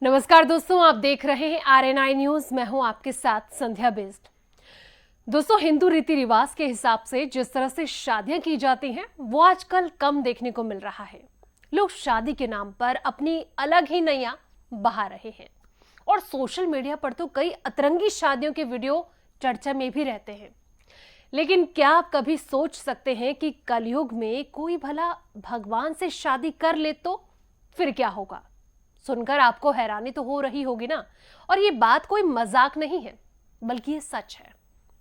नमस्कार दोस्तों, आप देख रहे हैं RNI न्यूज। मैं हूं आपके साथ संध्या बेस्ट। दोस्तों, हिंदू रीति रिवाज के हिसाब से जिस तरह से शादियां की जाती हैं वो आजकल कम देखने को मिल रहा है। लोग शादी के नाम पर अपनी अलग ही नैया बहा रहे हैं और सोशल मीडिया पर तो कई अतरंगी शादियों के वीडियो चर्चा में भी रहते हैं। लेकिन क्या आप कभी सोच सकते हैं कि कलयुग में कोई भला भगवान से शादी कर ले तो फिर क्या होगा? सुनकर आपको हैरानी तो हो रही होगी ना। और ये बात कोई मजाक नहीं है, बल्कि ये सच है।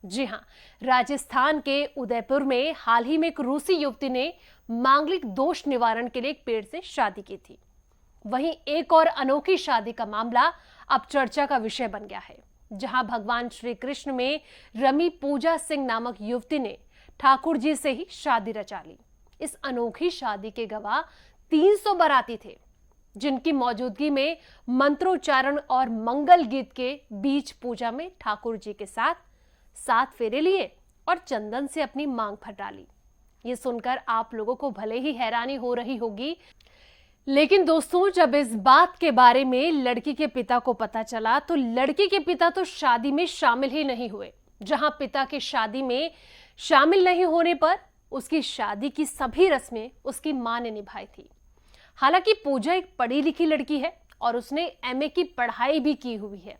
जी हाँ, राजस्थान के उदयपुर में हाल ही में एक रूसी युवती ने मांगलिक दोष निवारण के लिए एक पेड़ से शादी की थी। वहीं एक और अनोखी शादी का मामला अब चर्चा का विषय बन गया है, जहां भगवान श्री कृष्ण में रमी पूजा सिंह नामक युवती ने ठाकुर जी से ही शादी रचा ली। इस अनोखी शादी के गवाह 300 बाराती थे, जिनकी मौजूदगी में मंत्रोच्चारण और मंगल गीत के बीच पूजा में ठाकुर जी के साथ 7 फेरे लिए और चंदन से अपनी मांग भर डाली। ये सुनकर आप लोगों को भले ही हैरानी हो रही होगी, लेकिन दोस्तों, जब इस बात के बारे में लड़की के पिता को पता चला तो लड़की के पिता तो शादी में शामिल ही नहीं हुए। जहां पिता के शादी में शामिल नहीं होने पर उसकी शादी की सभी रस्में उसकी मां ने निभाई थी। हालांकि पूजा एक पढ़ी लिखी लड़की है और उसने MA की पढ़ाई भी की हुई है,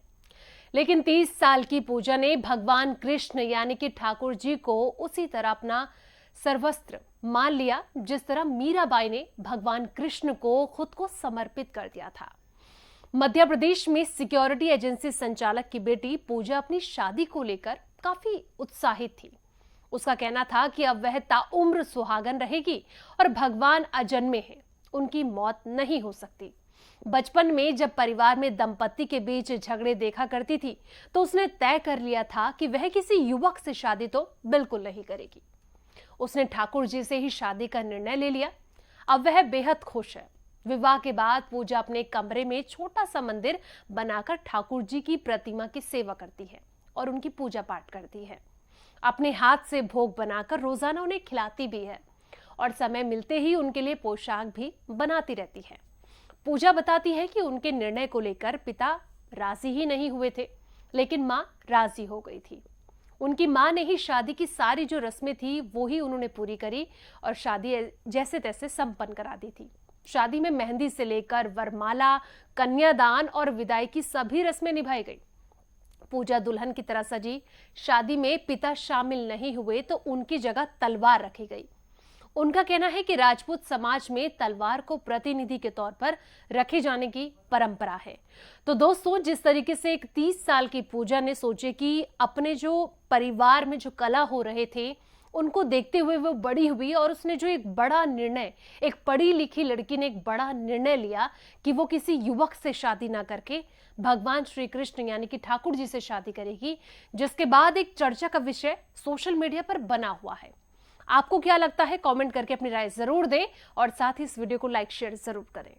लेकिन 30 साल की पूजा ने भगवान कृष्ण यानी कि ठाकुर जी को उसी तरह अपना सर्वस्त्र मान लिया जिस तरह मीराबाई ने भगवान कृष्ण को खुद को समर्पित कर दिया था। मध्य प्रदेश में सिक्योरिटी एजेंसी संचालक की बेटी पूजा अपनी शादी को लेकर काफी उत्साहित थी। उसका कहना था कि अब वह ताउम्र सुहागन रहेगी और भगवान अजन्मे हैं, उनकी मौत नहीं हो सकती। बचपन में जब परिवार में दंपत्ति के बीच झगड़े देखा करती थी तो उसने तय कर लिया था कि वह किसी युवक से शादी तो बिल्कुल नहीं करेगी। उसने ठाकुर जी से ही शादी का निर्णय ले लिया। अब वह बेहद खुश है। विवाह के बाद पूजा अपने कमरे में छोटा सा मंदिर बनाकर ठाकुर जी की प्रतिमा की सेवा करती है और उनकी पूजा पाठ करती है। अपने हाथ से भोग बनाकर रोजाना उन्हें खिलाती भी है और समय मिलते ही उनके लिए पोशाक भी बनाती रहती है। पूजा बताती है कि उनके निर्णय को लेकर पिता राजी ही नहीं हुए थे, लेकिन मां राजी हो गई थी। उनकी मां ने ही शादी की सारी जो रस्में थी वो ही उन्होंने पूरी करी और शादी जैसे तैसे संपन्न करा दी थी। शादी में मेहंदी से लेकर वरमाला, कन्यादान और विदाई की सभी रस्में निभाई गई। पूजा दुल्हन की तरह सजी। शादी में पिता शामिल नहीं हुए तो उनकी जगह तलवार रखी गई। उनका कहना है कि राजपूत समाज में तलवार को प्रतिनिधि के तौर पर रखे जाने की परंपरा है। तो दोस्तों, जिस तरीके से एक 30 साल की पूजा ने सोचे कि अपने जो परिवार में जो कला हो रहे थे उनको देखते हुए वो बड़ी हुई और उसने जो एक बड़ा निर्णय, एक पढ़ी लिखी लड़की ने एक बड़ा निर्णय लिया कि वो किसी युवक से शादी ना करके भगवान श्री कृष्ण यानी कि ठाकुर जी से शादी करेगी, जिसके बाद एक चर्चा का विषय सोशल मीडिया पर बना हुआ है। आपको क्या लगता है? कमेंट करके अपनी राय जरूर दें और साथ ही इस वीडियो को लाइक शेयर जरूर करें।